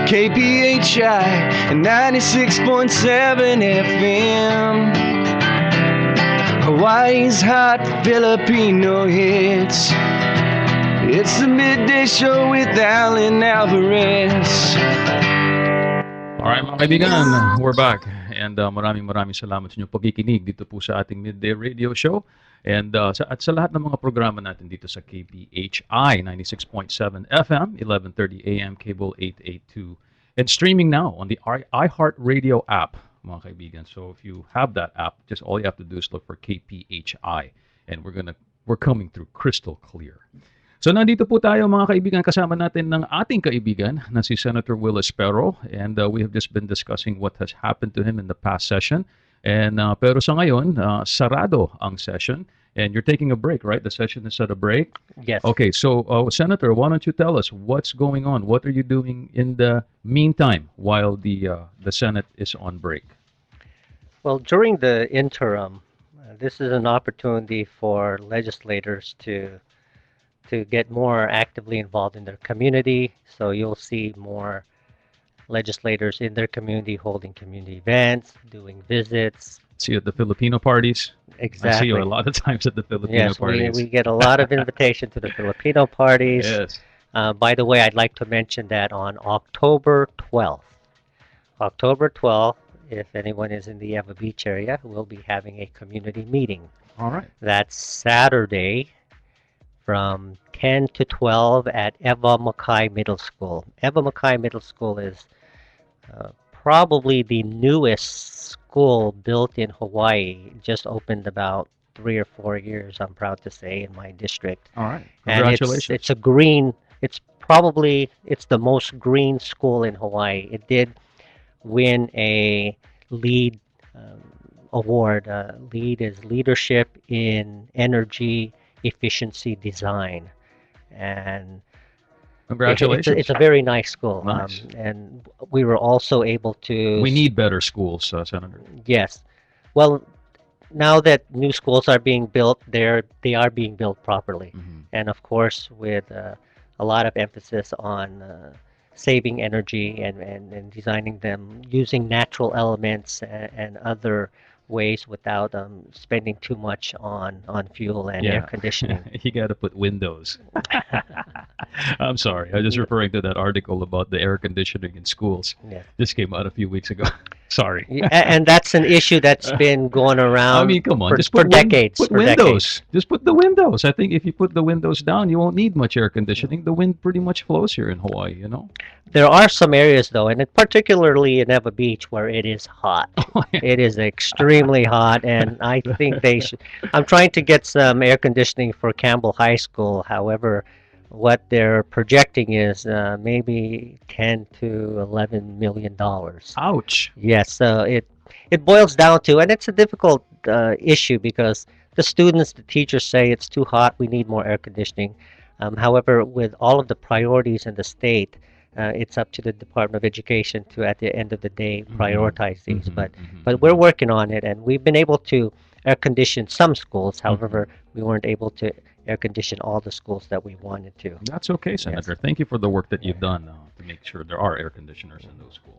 KPHI 96.7 FM. Hawaii's hot Filipino hits. It's the Midday Show with Allan Alvarez. Alright mga kaibigan, we're back. And maraming salamat sa inyong pagkikinig dito po sa ating Midday Radio Show. And at sa lahat ng mga programa natin dito sa KPHI 96.7 FM, 11:30 AM, cable 882. And streaming now on the iHeartRadio app, mga kaibigan. So if you have that app, just all you have to do is look for KPHI. And we're coming through crystal clear. So nandito po tayo mga kaibigan, kasama natin ng ating kaibigan na si Senator Will Espero, and we have just been discussing what has happened to him in the past session. And pero sa ngayon, sarado ang session, and you're taking a break, right? The session is at a break? Yes. Okay, so Senator, why don't you tell us what's going on? What are you doing in the meantime while the Senate is on break? Well, during the interim, this is an opportunity for legislators to get more actively involved in their community. So you'll see more legislators in their community holding community events, doing visits. See you at the Filipino parties. Exactly. I see you a lot of times at the Filipino parties. Yes, we get a lot of invitation to the Filipino parties. Yes. By the way, I'd like to mention that on October 12th, if anyone is in the Eva Beach area, we'll be having a community meeting. All right. That's Saturday, from 10 to 12 at Eva Mackay Middle School. Eva Mackay Middle School is probably the newest school built in Hawaii. It just opened about 3 or 4 years, I'm proud to say, in my district. All right. Congratulations. And it's the most green school in Hawaii. It did win a LEED award. LEED is Leadership in Energy Efficiency Design, and congratulations. it's a very nice school. Nice. And we were also able to. We need better schools, Senator. Yes, well, now that new schools are being built, they are being built properly, and of course with a lot of emphasis on saving energy and designing them using natural elements and other ways without spending too much on fuel and air conditioning. You got to put windows. I'm sorry. I was just referring to that article about the air conditioning in schools. Yeah. This came out a few weeks ago. Sorry. And that's an issue that's been going around. I mean, come on. For decades. Put windows. Just put the windows. I think if you put the windows down, you won't need much air conditioning. The wind pretty much flows here in Hawaii, you know? There are some areas, though, and particularly in Eva Beach, where it is hot. It is extremely hot, and I think they should. I'm trying to get some air conditioning for Campbell High School. However, what they're projecting is maybe $10 to $11 million. Ouch. Yes, so it boils down to, and it's a difficult issue because the students, the teachers say it's too hot, we need more air conditioning. However, with all of the priorities in the state, it's up to the Department of Education to, at the end of the day, prioritize these. But we're working on it, and we've been able to air condition some schools. However, we weren't able to air condition all the schools that we wanted to. That's okay, Senator. Yes. Thank you for the work that you've done to make sure there are air conditioners in those schools.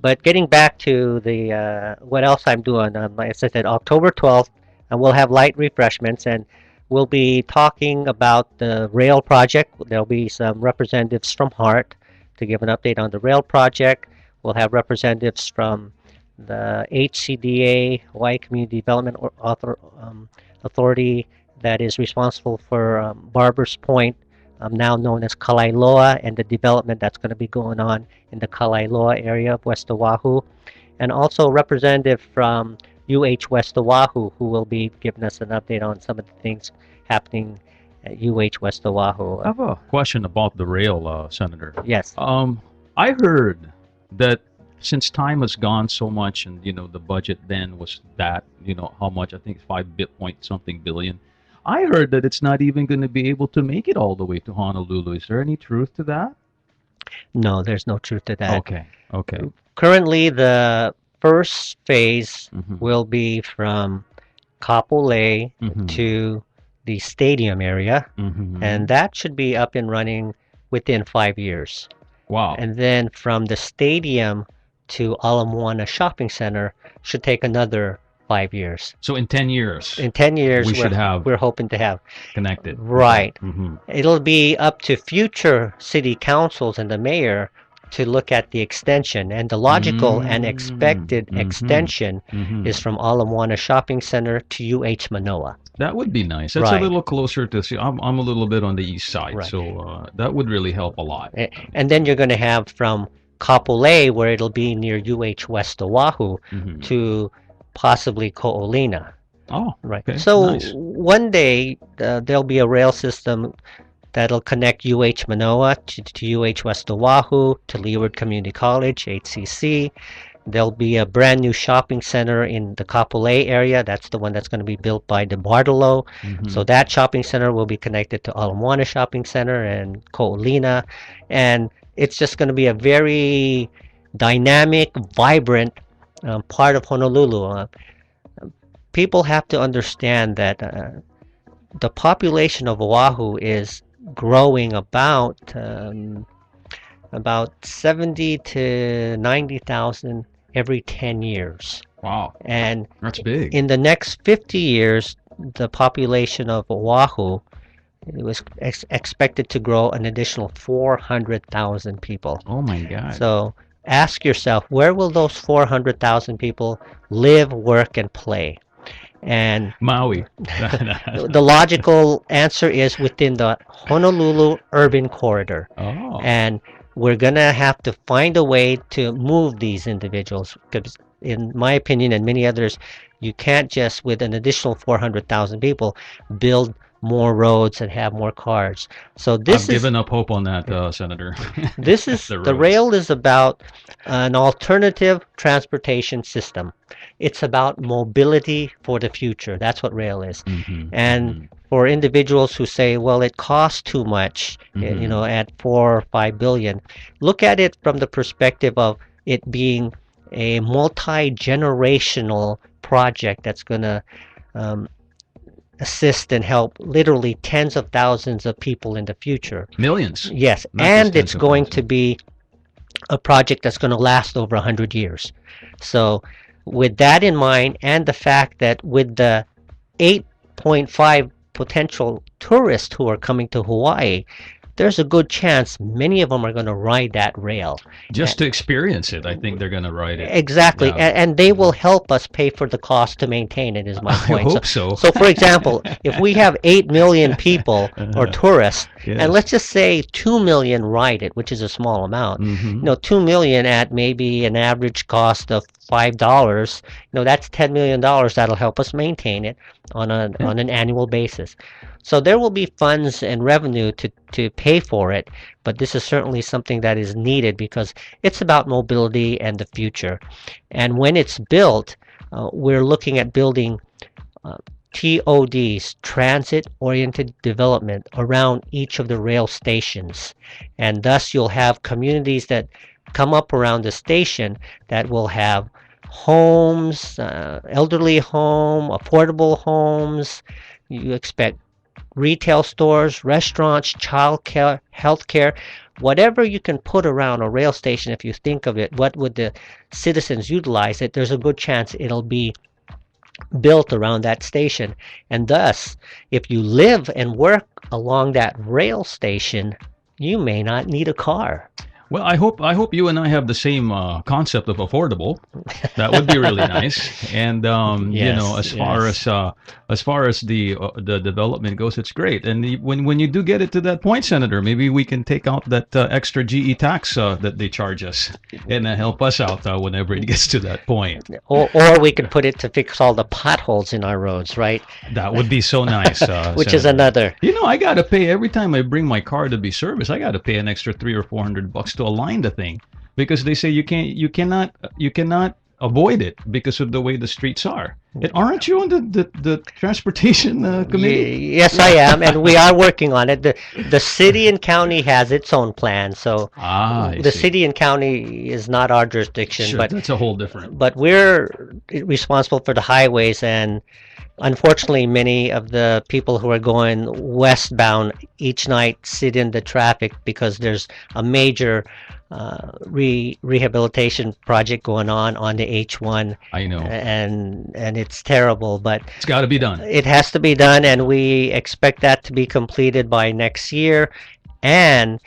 But getting back to the what else I'm doing, as I said, October 12th, and we'll have light refreshments, and we'll be talking about the rail project. There'll be some representatives from HART to give an update on the rail project. We'll have representatives from the HCDA, Hawaii Community Development Authority, that is responsible for Barbers Point, now known as Kalailoa, and the development that's going to be going on in the Kalailoa area of West Oahu, and also a representative from UH West Oahu, who will be giving us an update on some of the things happening at UH West Oahu. I have a question about the rail, Senator. Yes. I heard that since time has gone so much, and the budget then was that, how much? I think 5 point something billion. I heard that it's not even going to be able to make it all the way to Honolulu. Is there any truth to that? No, there's no truth to that. Okay. Currently, the first phase will be from Kapolei to the stadium area, and that should be up and running within 5 years. Wow. And then from the stadium to Ala Shopping Center should take another 5 years. So in 10 years, In 10 years, we should have we're hoping to have. connected. Right. Mm-hmm. It'll be up to future city councils and the mayor to look at the extension. And the logical and expected extension is from Ala Shopping Center to UH Manoa. That would be nice. That's Right. a little closer to see. I'm a little bit on the east side, Right. so that would really help a lot. And then you're going to have from Kapolei, where it'll be near UH West Oahu, Mhm. to possibly Ko'olina. Oh, Right. okay, So nice. one day there'll be a rail system that'll connect UH Manoa to UH West Oahu, to Leeward Community College, HCC. There'll be a brand new shopping center in the Kapolei area. That's the one that's going to be built by DeBartolo. Mhm. So that shopping center will be connected to Ala Shopping Center and Ko'olina. And it's just going to be a very dynamic, vibrant part of Honolulu. People have to understand that the population of Oahu is growing about 70 to 90,000 every 10 years. Wow, And that's big. in the next 50 years, the population of Oahu was expected to grow an additional 400,000 people. Oh my God. So ask yourself, where will those 400,000 people live, work, and play? And Maui. the logical answer is within the Honolulu urban corridor. Oh. And we're going to have to find a way to move these individuals, because in my opinion and many others, you can't just, with an additional 400,000 people, build more roads and have more cars. So this I've given up hope on that, Senator. this is The the roads. rail is about an alternative transportation system. It's about mobility for the future. That's what rail is. Mhm, And mhm. for individuals who say, well, it costs too much, Mhm. at 4 or 5 billion, look at it from the perspective of it being a multi-generational project that's going to assist and help literally tens of thousands of people in the future. Millions. Yes, Not just and tens it's of going thousands. to be a project that's going to last over 100 years. So with that in mind, and the fact that with the 8.5 potential tourists who are coming to Hawaii, there's a good chance many of them are going to ride that rail. Just to experience it, I think they're going to ride it. Exactly, Yeah. and they will help us pay for the cost to maintain it, is my I point. hope so. So, for example, if we have 8 million people or tourists, Yes. and let's just say 2 million ride it, which is a small amount, Mhm. 2 million at maybe an average cost of $5, that's $10 million that'll help us maintain it on an annual basis. So there will be funds and revenue to pay for it, but this is certainly something that is needed because it's about mobility and the future. And when it's built, we're looking at building TODs, transit-oriented development, around each of the rail stations. And thus you'll have communities that come up around the station that will have homes, elderly home, affordable homes. You expect retail stores, restaurants, childcare, healthcare, whatever you can put around a rail station. If you think of it, what would the citizens utilize it? There's a good chance it'll be built around that station. And thus, if you live and work along that rail station, you may not need a car. Well, I hope you and I have the same concept of affordable. That would be really nice. And Yes, as far as the development goes, it's great. And when you do get it to that point, Senator, maybe we can take out that extra GE tax that they charge us and help us out whenever it gets to that point. Or we could put it to fix all the potholes in our roads, right? That would be so nice. Which is Senator. another. I gotta pay every time I bring my car to be serviced. I gotta pay an extra $300 or $400 to align the thing, because they say you cannot avoid it because of the way the streets are. And aren't you on the transportation committee? Yes, I am, and we are working on it. The city and county has its own plan, so I the see. city and county is not our jurisdiction, Sure, but that's a whole different. we're responsible for the highways, and unfortunately, many of the people who are going westbound each night sit in the traffic because there's a major rehabilitation project going on the H1, I know. and it's terrible, but It's got to be done. it has to be done, and we expect that to be completed by next year. And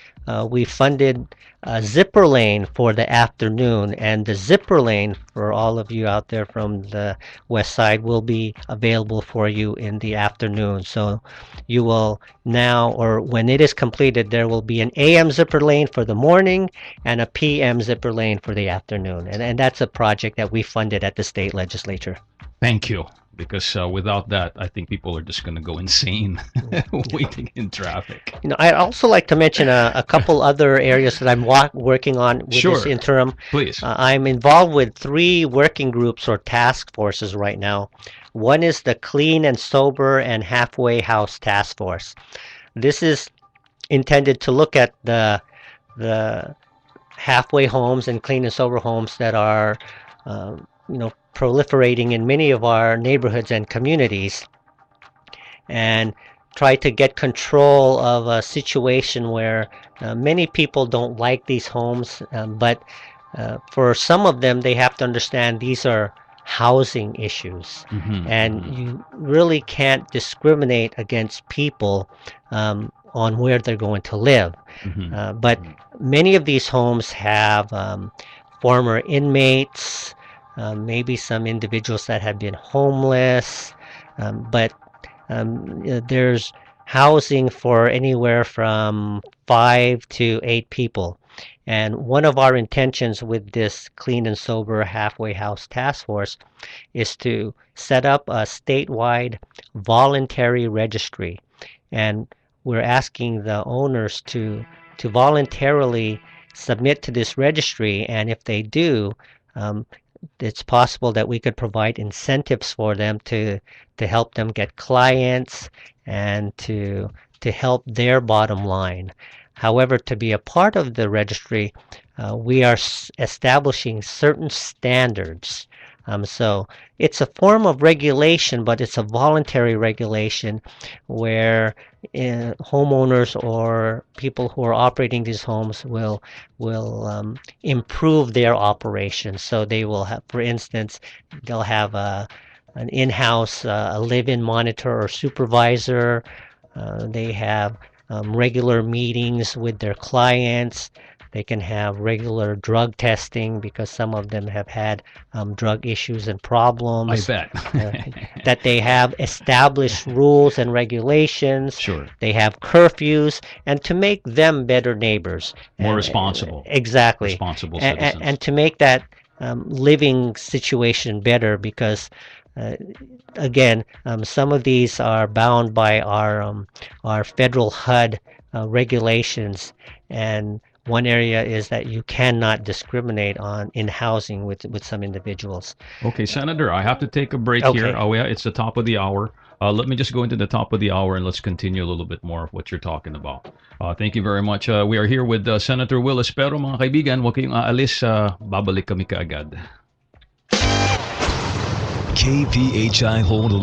we funded a zipper lane for the afternoon, and the zipper lane for all of you out there from the west side will be available for you in the afternoon. So you will now, or when it is completed, there will be an AM zipper lane for the morning and a PM zipper lane for the afternoon, and that's a project that we funded at the state legislature. Thank you. Because without that, I think people are just going to go insane waiting in traffic. I'd also like to mention a couple other areas that I'm working on with Sure. this interim. Please. I'm involved with 3 working groups or task forces right now. One is the Clean and Sober and Halfway House Task Force. This is intended to look at the halfway homes and clean and sober homes that are, proliferating in many of our neighborhoods and communities, and try to get control of a situation where many people don't like these homes, but for some of them, they have to understand these are housing issues, and you really can't discriminate against people on where they're going to live. But many of these homes have former inmates, maybe some individuals that have been homeless, but there's housing for anywhere from 5 to 8 people. And one of our intentions with this Clean and Sober Halfway House Task Force is to set up a statewide voluntary registry. And we're asking the owners to voluntarily submit to this registry, and if they do, it's possible that we could provide incentives for them to help them get clients and to help their bottom line. However, to be a part of the registry, we are establishing certain standards. So it's a form of regulation, but it's a voluntary regulation where homeowners or people who are operating these homes will improve their operations. So they will have, for instance, they'll have an in-house live-in monitor or supervisor. They have regular meetings with their clients. They can have regular drug testing because some of them have had drug issues and problems. I bet. That they have established rules and regulations. Sure. They have curfews, and to make them better neighbors. More And- responsible. Exactly. Responsible And, citizens. and to make that living situation better, because again, some of these are bound by our federal HUD regulations, and one area is that you cannot discriminate in housing with some individuals. Okay, Senator, I have to take a break Okay. here. Oh, yeah, it's the top of the hour. Let me just go into the top of the hour and let's continue a little bit more of what you're talking about. Thank you very much. We are here with Senator Will Espero, mga kaibigan. Huwag kayong aalis. Babalik kami kaagad. KPHI Honolulu.